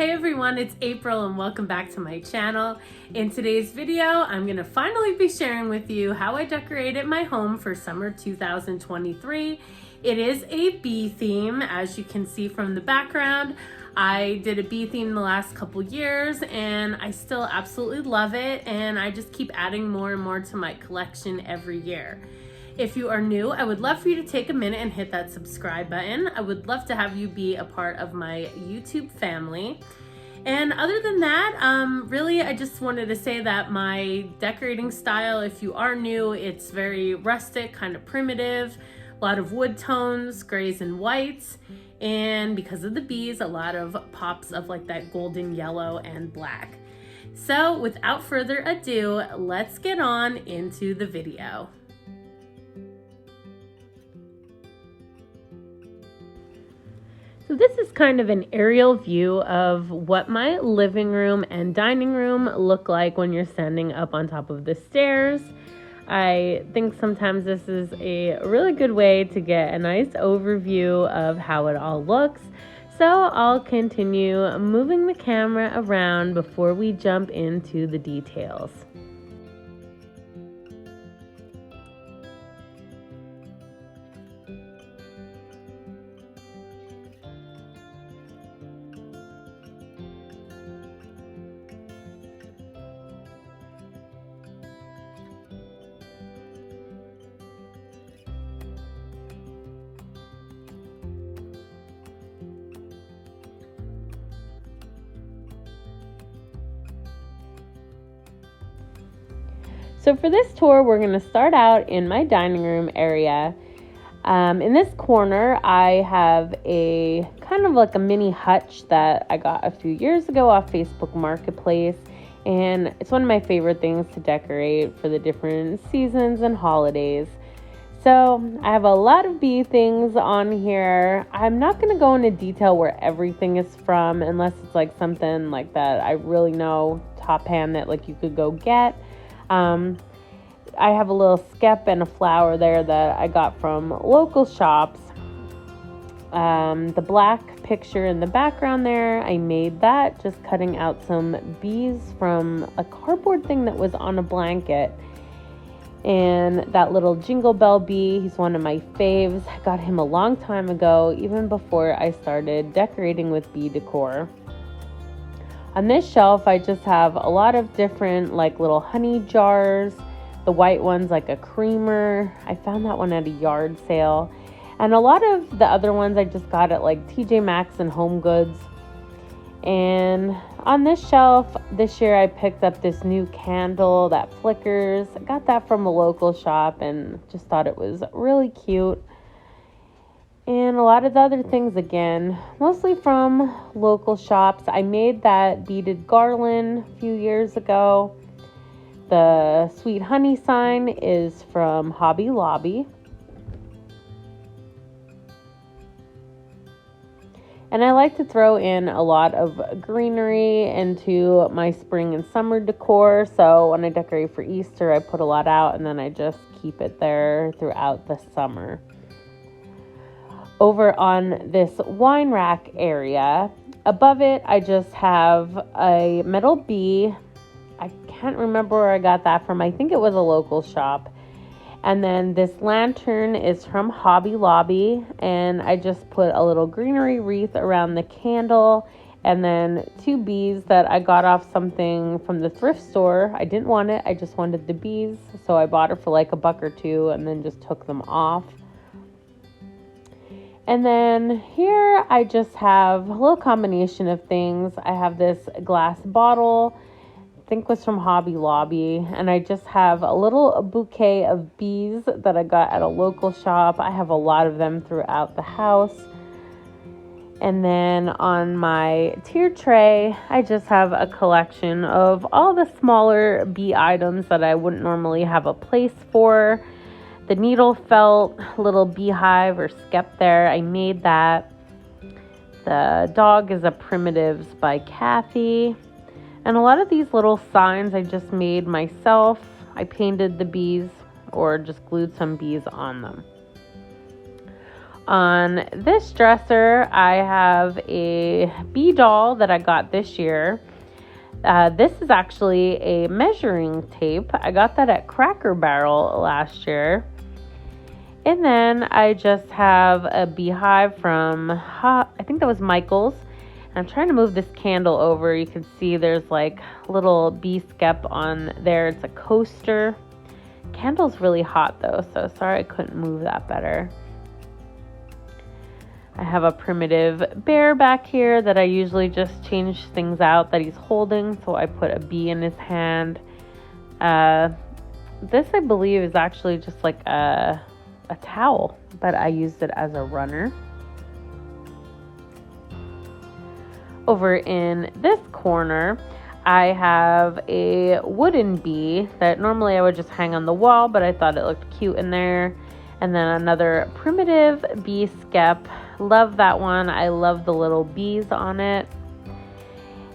Hey everyone, it's April and welcome back to my channel. In today's video, I'm gonna finally be sharing with you how I decorated my home for summer 2023. It is a bee theme, as you can see from the background. I did a bee theme the last couple years and I still absolutely love it, and I just keep adding more and more to my collection every year. If you are new, I would love for you to take a minute and hit that subscribe button. I would love to have you be a part of my YouTube family. And other than that, really, I just wanted to say that my decorating style, if you are new, it's very rustic, kind of primitive, a lot of wood tones, grays and whites, and because of the bees, a lot of pops of like that golden yellow and black. So without further ado, let's get on into the video. So this is kind of an aerial view of what my living room and dining room look like when you're standing up on top of the stairs. I think sometimes this is a really good way to get a nice overview of how it all looks. So I'll continue moving the camera around before we jump into the details. So for this tour, we're going to start out in my dining room area. In this corner, I have a kind of like a mini hutch that I got a few years ago off Facebook Marketplace. And it's one of my favorite things to decorate for the different seasons and holidays. So I have a lot of bee things on here. I'm not going to go into detail where everything is from unless it's like something like that I really know top hand that like you could go get. I have a little skep and a flower there that I got from local shops. The black picture in the background there, I made that just cutting out some bees from a cardboard thing that was on a blanket. And that little jingle bell bee, he's one of my faves. I got him a long time ago, even before I started decorating with bee decor. On this shelf, I just have a lot of different like little honey jars. The white one's like a creamer. I found that one at a yard sale. And a lot of the other ones I just got at like TJ Maxx and Home Goods. And on this shelf, this year I picked up this new candle that flickers. I got that from a local shop and just thought it was really cute. And a lot of the other things, again, mostly from local shops. I made that beaded garland a few years ago. The sweet honey sign is from Hobby Lobby. And I like to throw in a lot of greenery into my spring and summer decor. So when I decorate for Easter, I put a lot out and then I just keep it there throughout the summer. Over on this wine rack area, above it, I just have a metal bee. I can't remember where I got that from. I think it was a local shop. And then this lantern is from Hobby Lobby. And I just put a little greenery wreath around the candle. And then two bees that I got off something from the thrift store. I didn't want it. I just wanted the bees. So I bought it for like $1 or $2 and then just took them off. And then here I just have a little combination of things. I have this glass bottle, I think was from Hobby Lobby. And I just have a little bouquet of bees that I got at a local shop. I have a lot of them throughout the house. And then on my tier tray, I just have a collection of all the smaller bee items that I wouldn't normally have a place for. The needle felt little beehive or skep there, I made that. The dog is a Primitives by Kathy. And a lot of these little signs I just made myself. I painted the bees or just glued some bees on them. On this dresser, I have a bee doll that I got this year. This is actually a measuring tape. I got that at Cracker Barrel last year. And then I just have a beehive from, I think that was Michael's. I'm trying to move this candle over. You can see there's like little bee skep on there. It's a coaster. Candle's really hot though, so sorry I couldn't move that better. I have a primitive bear back here that I usually just change things out that he's holding. So I put a bee in his hand. This I believe is actually just like a towel, but I used it as a runner. Over in this corner, I have a wooden bee that normally I would just hang on the wall, but I thought it looked cute in there. And then another primitive bee skep. Love that one. I love the little bees on it.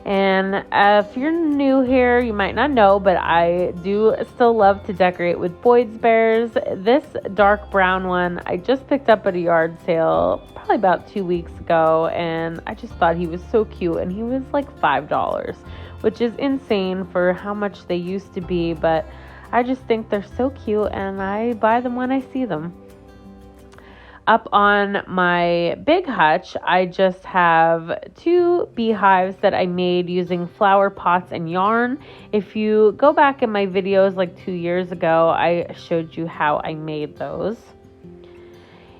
And if you're new here, you might not know, but I do still love to decorate with Boyd's Bears. This dark brown one I just picked up at a yard sale probably about 2 weeks ago, and I just thought he was so cute, and he was like $5, which is insane for how much they used to be, but I just think they're so cute, and I buy them when I see them. Up on my big hutch, I just have 2 beehives that I made using flower pots and yarn. If you go back in my videos like 2 years ago, I showed you how I made those.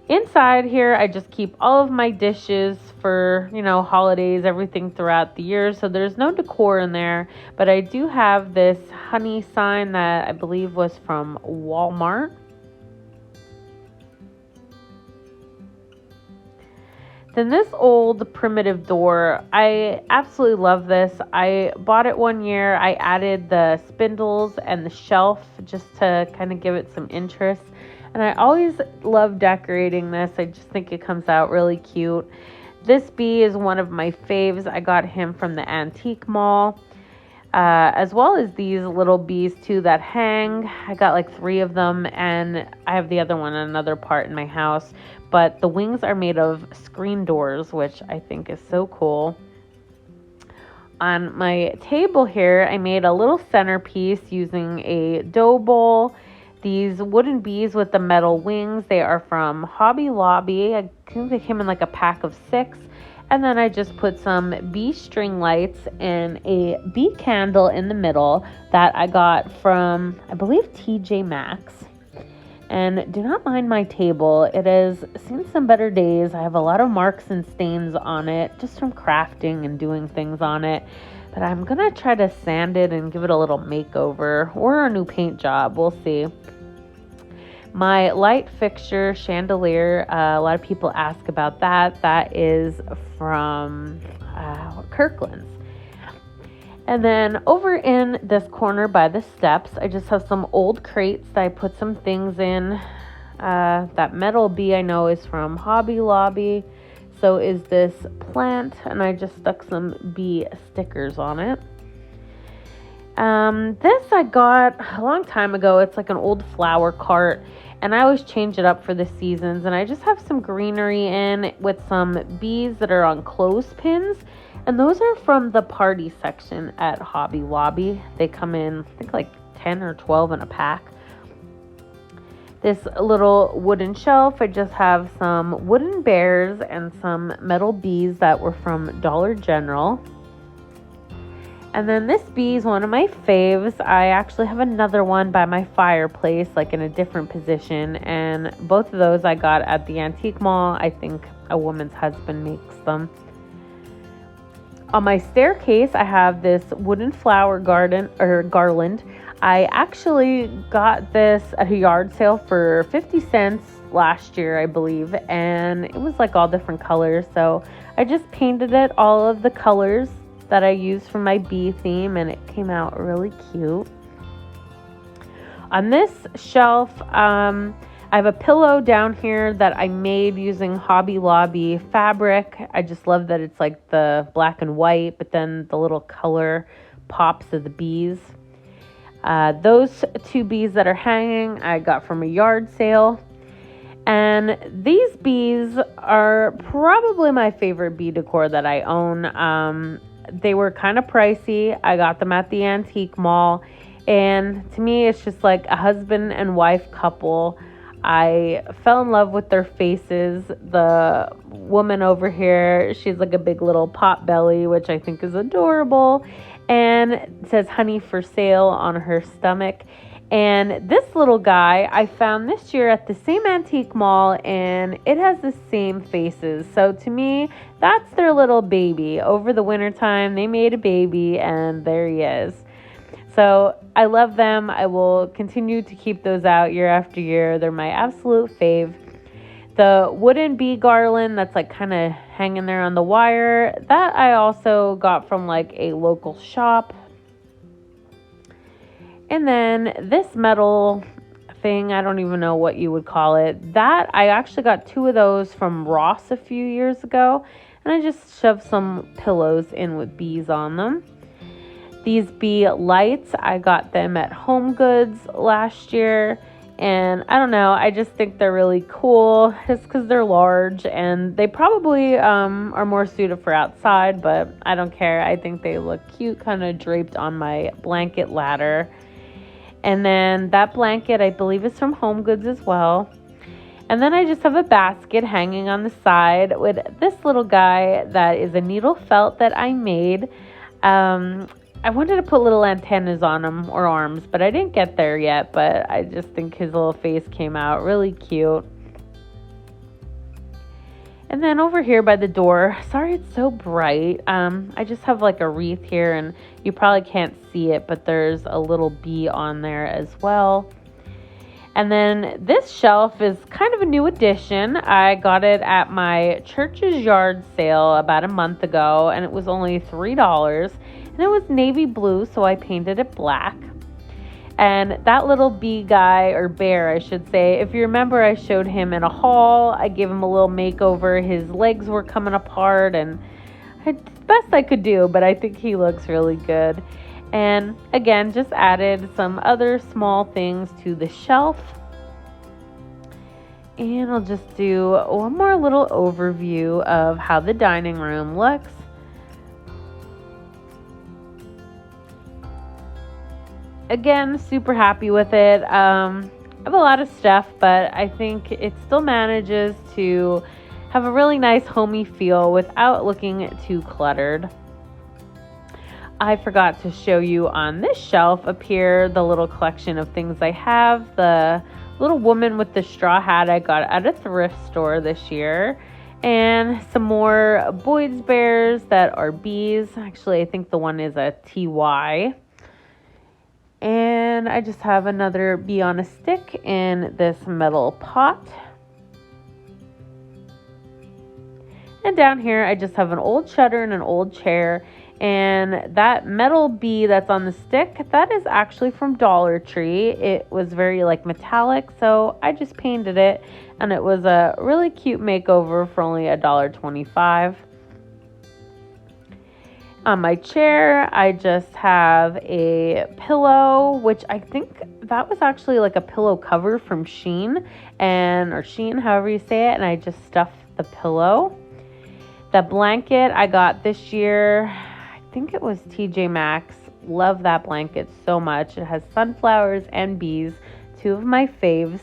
Inside here, I just keep all of my dishes for, holidays, everything throughout the year. So there's no decor in there, but I do have this honey sign that I believe was from Walmart. Then this old primitive door, I absolutely love this. I bought it one year. I added the spindles and the shelf just to kind of give it some interest. And I always love decorating this. I just think it comes out really cute. This bee is one of my faves. I got him from the antique mall. As well as these little bees too that hang. I got like 3 of them, and I have the other one in another part in my house. But the wings are made of screen doors, which I think is so cool. On my table here, I made a little centerpiece using a dough bowl. These wooden bees with the metal wings, they are from Hobby Lobby. I think they came in like a pack of 6. And then I just put some bee string lights and a bee candle in the middle that I got from, I believe, TJ Maxx. And do not mind my table. It has seen some better days. I have a lot of marks and stains on it just from crafting and doing things on it. But I'm going to try to sand it and give it a little makeover or a new paint job. We'll see. My light fixture chandelier, a lot of people ask about that. That is from Kirkland's. And then over in this corner by the steps, I just have some old crates that I put some things in. That metal bee I know is from Hobby Lobby. So is this plant, and I just stuck some bee stickers on it. This I got a long time ago. It's like an old flower cart, and I always change it up for the seasons. And I just have some greenery in with some bees that are on clothespins. And those are from the party section at Hobby Lobby. They come in, I think, like 10 or 12 in a pack. This little wooden shelf, I just have some wooden bears and some metal bees that were from Dollar General. And then this bee is one of my faves. I actually have another one by my fireplace, like in a different position. And both of those I got at the antique mall. I think a woman's husband makes them. On my staircase, I have this wooden flower garland. I actually got this at a yard sale for 50 cents last year, I believe. And it was like all different colors. So I just painted it all of the colors that I used for my bee theme, and it came out really cute. On this shelf, I have a pillow down here that I made using Hobby Lobby fabric. I just love that it's like the black and white, but then the little color pops of the bees. Those 2 bees that are hanging, I got from a yard sale. And these bees are probably my favorite bee decor that I own. They were kind of pricey. I got them at the antique mall. And to me, it's just like a husband and wife couple. I fell in love with their faces. The woman over here, she's like a big little pot belly, which I think is adorable. And it says honey for sale on her stomach. And this little guy I found this year at the same antique mall, and it has the same faces. So to me, that's their little baby. Over the wintertime, they made a baby, and there he is. So I love them. I will continue to keep those out year after year. They're my absolute fave. The wooden bee garland that's like kind of hanging there on the wire, that I also got from like a local shop. And then this metal thing, I don't even know what you would call it. That I actually got 2 of those from Ross a few years ago. And I just shoved some pillows in with bees on them. These bee lights, I got them at Home Goods last year. And I don't know, I just think they're really cool just because they're large. And they probably are more suited for outside, but I don't care. I think they look cute, kind of draped on my blanket ladder. And then that blanket, I believe, is from Home Goods as well. And then I just have a basket hanging on the side with this little guy that is a needle felt that I made. I wanted to put little antennas on him or arms, but I didn't get there yet. But I just think his little face came out really cute. And then over here by the door, sorry it's so bright, I just have like a wreath here, and you probably can't see it, but there's a little bee on there as well. And then this shelf is kind of a new addition. I got it at my church's yard sale about a month ago, and it was only $3, and it was navy blue, so I painted it black. And that little bee guy, or bear, I should say, if you remember, I showed him in a haul. I gave him a little makeover. His legs were coming apart, and it's the best I could do, but I think he looks really good. And again, just added some other small things to the shelf. And I'll just do one more little overview of how the dining room looks. Again, super happy with it. I have a lot of stuff, but I think it still manages to have a really nice homey feel without looking too cluttered. I forgot to show you on this shelf up here the little collection of things I have. The little woman with the straw hat I got at a thrift store this year. And some more Boyd's bears that are bees. Actually, I think the one is a TY. And I just have another bee on a stick in this metal pot. And down here, I just have an old shutter and an old chair. And that metal bee that's on the stick, that is actually from Dollar Tree. It was very like metallic, so I just painted it. And it was a really cute makeover for only $1.25. On my chair, I just have a pillow, which I think that was actually like a pillow cover from Shein, or Shein, however you say it, and I just stuffed the pillow. The blanket I got this year, I think it was TJ Maxx. Love that blanket so much. It has sunflowers and bees, 2 of my faves.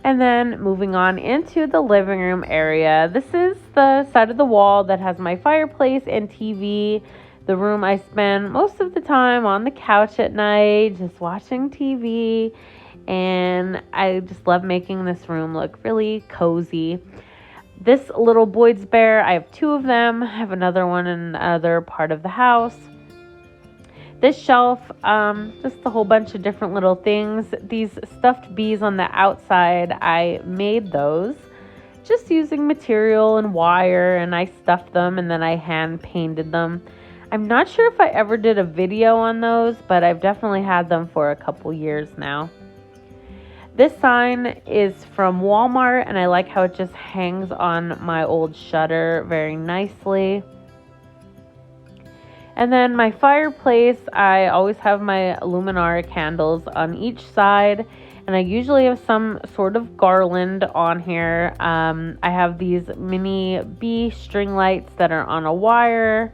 And then moving on into the living room area. This is the side of the wall that has my fireplace and TV. The room I spend most of the time on the couch at night, just watching TV. And I just love making this room look really cozy. This little Boyd's bear, I have 2 of them. I have another one in another part of the house. This shelf, just a whole bunch of different little things. These stuffed bees on the outside, I made those just using material and wire, and I stuffed them and then I hand painted them. I'm not sure if I ever did a video on those, but I've definitely had them for a couple years now. This sign is from Walmart, and I like how it just hangs on my old shutter very nicely. And then my fireplace, I always have my Luminara candles on each side. And I usually have some sort of garland on here. I have these mini bee string lights that are on a wire.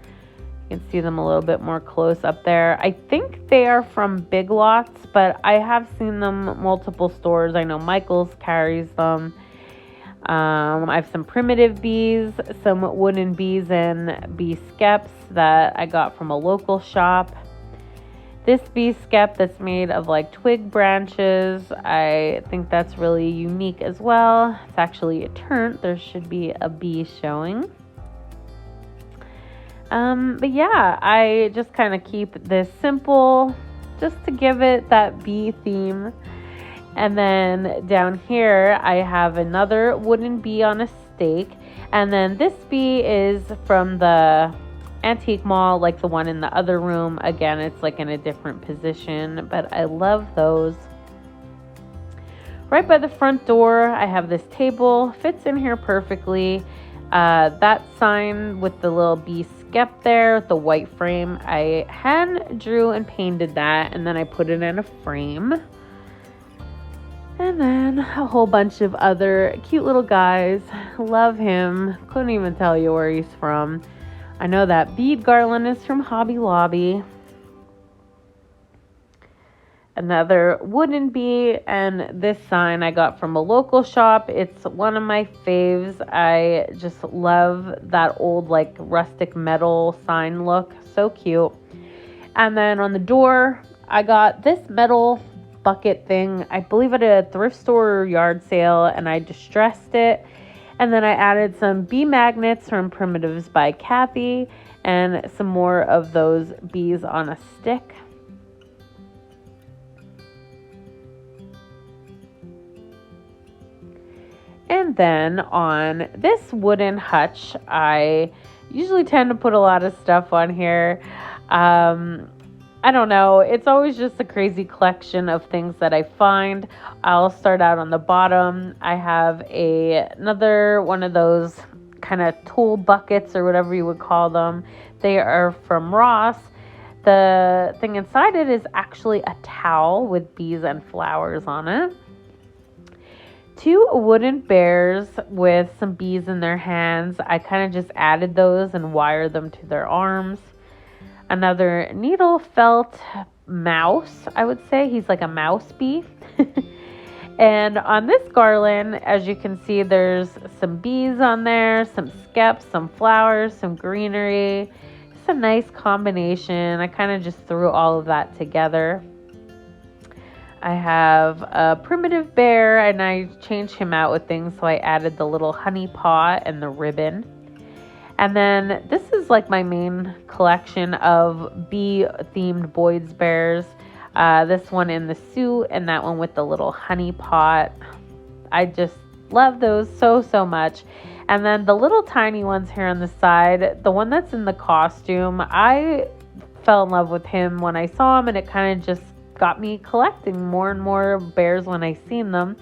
You can see them a little bit more close up there. I think they are from Big Lots, but I have seen them multiple stores. I know Michael's carries them. I have some primitive bees, some wooden bees and bee skeps that I got from a local shop. This bee skep that's made of like twig branches, I think that's really unique as well. It's actually a turnt. There should be a bee showing. But yeah, I just kind of keep this simple just to give it that bee theme. And then down here, I have another wooden bee on a stake. And then this bee is from the antique mall, like the one in the other room. Again, it's like in a different position, but I love those. Right by the front door, I have this table. Fits in here perfectly. That sign with the little bee skep there, the white frame, I hand drew and painted that, and then I put it in a frame. And then a whole bunch of other cute little guys. Love him. Couldn't even tell you where he's from. I know that bead garland is from Hobby Lobby. Another wooden bee, and this sign I got from a local shop. It's one of my faves. I just love that old like rustic metal sign look. So cute. And then on the door, I got this metal bucket thing, I believe at a thrift store or yard sale, and I distressed it. And then I added some bee magnets from Primitives by Kathy and some more of those bees on a stick. And then on this wooden hutch, I usually tend to put a lot of stuff on here. I don't know. It's always just a crazy collection of things that I find. I'll start out on the bottom. I have another one of those kind of tool buckets or whatever you would call them. They are from Ross. The thing inside it is actually a towel with bees and flowers on it. 2 wooden bears with some bees in their hands. I kind of just added those and wired them to their arms. Another needle felt mouse, I would say. He's like a mouse bee. And on this garland, as you can see, there's some bees on there, some skeps, some flowers, some greenery. It's a nice combination. I kind of just threw all of that together. I have a primitive bear, and I changed him out with things, so I added the little honey pot and the ribbon. And then this is like my main collection of bee-themed Boyd's bears. This one in the suit and that one with the little honey pot. I just love those so much. And then the little tiny ones here on the side, the one that's in the costume, I fell in love with him when I saw him, and it kind of just got me collecting more and more bears when I seen them.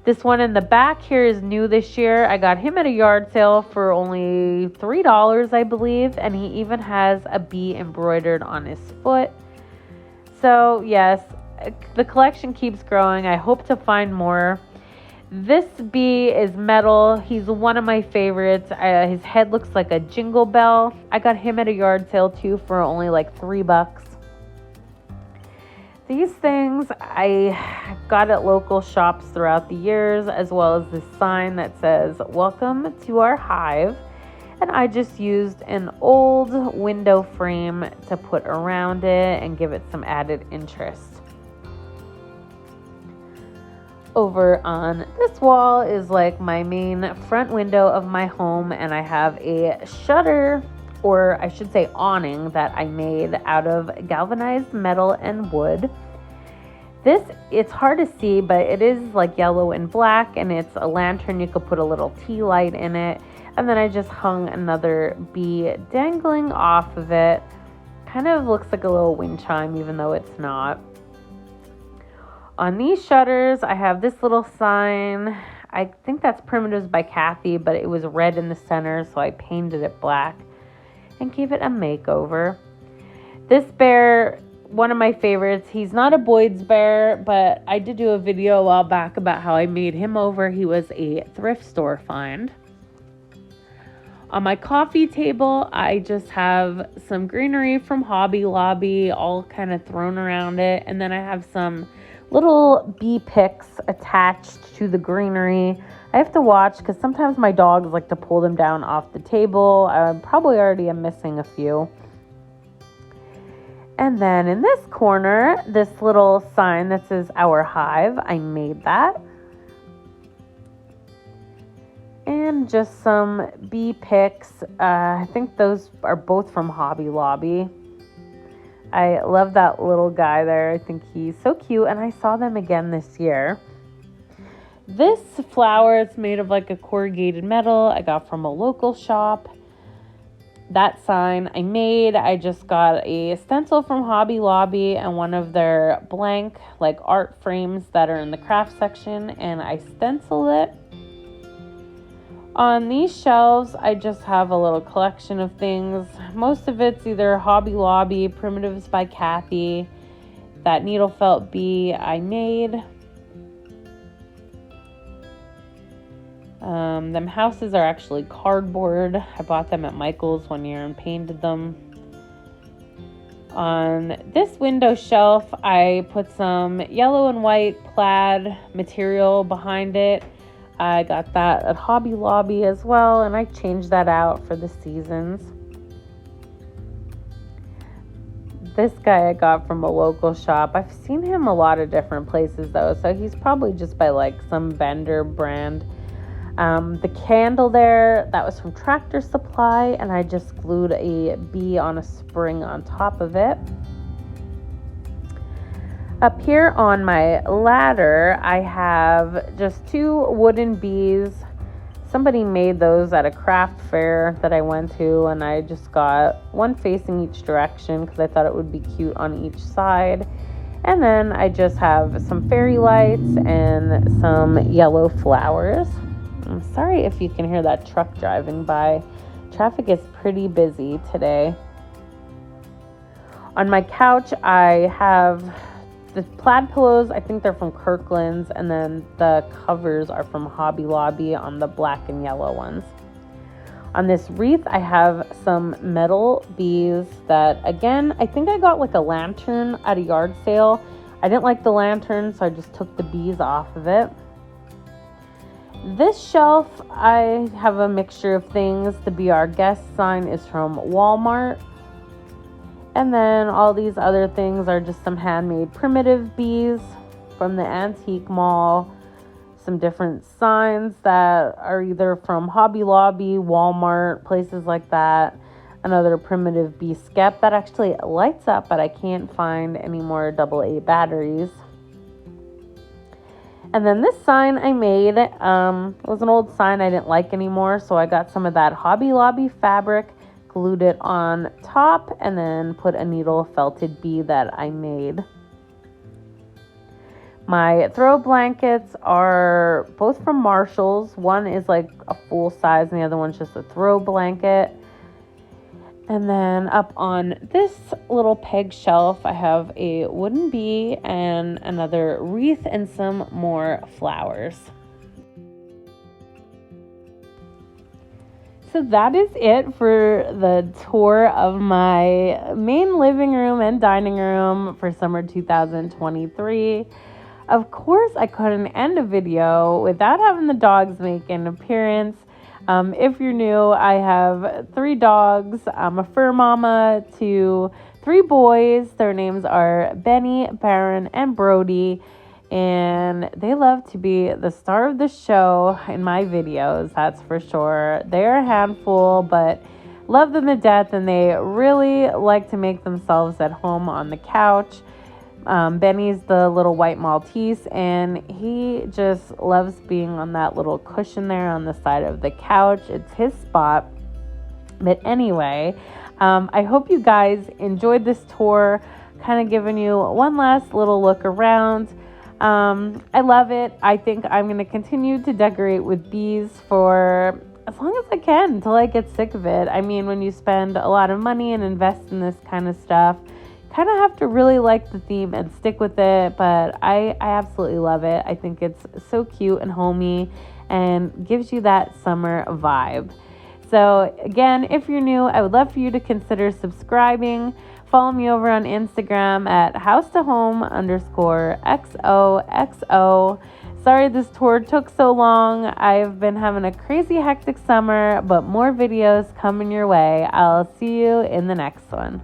This one in the back here is new this year. I got him at a yard sale for only $3, I believe. And he even has a bee embroidered on his foot. So yes, the collection keeps growing. I hope to find more. This bee is metal. He's one of my favorites. His head looks like a jingle bell. I got him at a yard sale too for only like $3. These things I got at local shops throughout the years, as well as this sign that says, "Welcome to our hive." And I just used an old window frame to put around it and give it some added interest. Over on this wall is like my main front window of my home, and I have a shutter, or I should say awning, that I made out of galvanized metal and wood. It's hard to see, but it is like yellow and black, and it's a lantern. You could put a little tea light in it. And then I just hung another bee dangling off of it. Kind of looks like a little wind chime, even though it's not. On these shutters, I have this little sign. I think that's Primitives by Kathy, but it was red in the center, so I painted it black and gave it a makeover. This bear one of my favorites. He's not a Boyd's bear, but I did do a video a while back about how I made him over. He was a thrift store find. On my coffee table, I just have some greenery from Hobby Lobby all kind of thrown around it. And then I have some little bee picks attached to the greenery. I have to watch because sometimes my dogs like to pull them down off the table. I probably already am missing a few. And then in this corner, this little sign that says Our Hive, I made that. And just some bee picks. I think those are both from Hobby Lobby. I love that little guy there. I think he's so cute. And I saw them again this year. This flower is made of like a corrugated metal I got from a local shop. That sign I made. I just got a stencil from Hobby Lobby and one of their blank like art frames that are in the craft section, and I stenciled it. On these shelves, I just have a little collection of things. Most of it's either Hobby Lobby, Primitives by Kathy, that needle felt bee I made. Them houses are actually cardboard. I bought them at Michael's one year and painted them. On this window shelf, I put some yellow and white plaid material behind it. I got that at Hobby Lobby as well, and I changed that out for the seasons. This guy I got from a local shop. I've seen him a lot of different places though, so he's probably just by like some vendor brand. The candle there, that was from Tractor Supply, and I just glued a bee on a spring on top of it. Up here on my ladder, I have just 2 wooden bees. Somebody made those at a craft fair that I went to, and I just got one facing each direction because I thought it would be cute on each side. And then I just have some fairy lights and some yellow flowers. I'm sorry if you can hear that truck driving by. Traffic is pretty busy today. On my couch, I have the plaid pillows. I think they're from Kirkland's, and then the covers are from Hobby Lobby on the black and yellow ones. On this wreath, I have some metal bees that, again, I think I got like a lantern at a yard sale. I didn't like the lantern, so I just took the bees off of it. This shelf, I have a mixture of things. The Be Our Guest sign is from Walmart. And then all these other things are just some handmade primitive bees from the antique mall. Some different signs that are either from Hobby Lobby, Walmart, places like that. Another primitive bee skep that actually lights up, but I can't find any more AA batteries. And then this sign I made was an old sign I didn't like anymore, so I got some of that Hobby Lobby fabric, glued it on top, and then put a needle felted bee that I made. My throw blankets are both from Marshall's. One is like a full size and the other one's just a throw blanket. And then up on this little peg shelf, I have a wooden bee and another wreath and some more flowers. So that is it for the tour of my main living room and dining room for summer 2023. Of course, I couldn't end a video without having the dogs make an appearance. If you're new, I have 3 dogs. I'm a fur mama to 3 boys. Their names are Benny, Baron, and Brody. And they love to be the star of the show in my videos, that's for sure. They're a handful, but love them to death, and they really like to make themselves at home on the couch. Benny's the little white Maltese, and he just loves being on that little cushion there on the side of the couch. It's his spot. But anyway, I hope you guys enjoyed this tour, kind of giving you one last little look around. I love it. I think I'm going to continue to decorate with bees for as long as I can until I get sick of it. I mean, when you spend a lot of money and invest in this kind of stuff, kind of have to really like the theme and stick with it, but I absolutely love it. I think it's so cute and homey and gives you that summer vibe. So again, if you're new, I would love for you to consider subscribing. Follow me over on Instagram at housetohome_XOXO. Sorry this tour took so long. I've been having a crazy hectic summer, but more videos coming your way. I'll see you in the next one.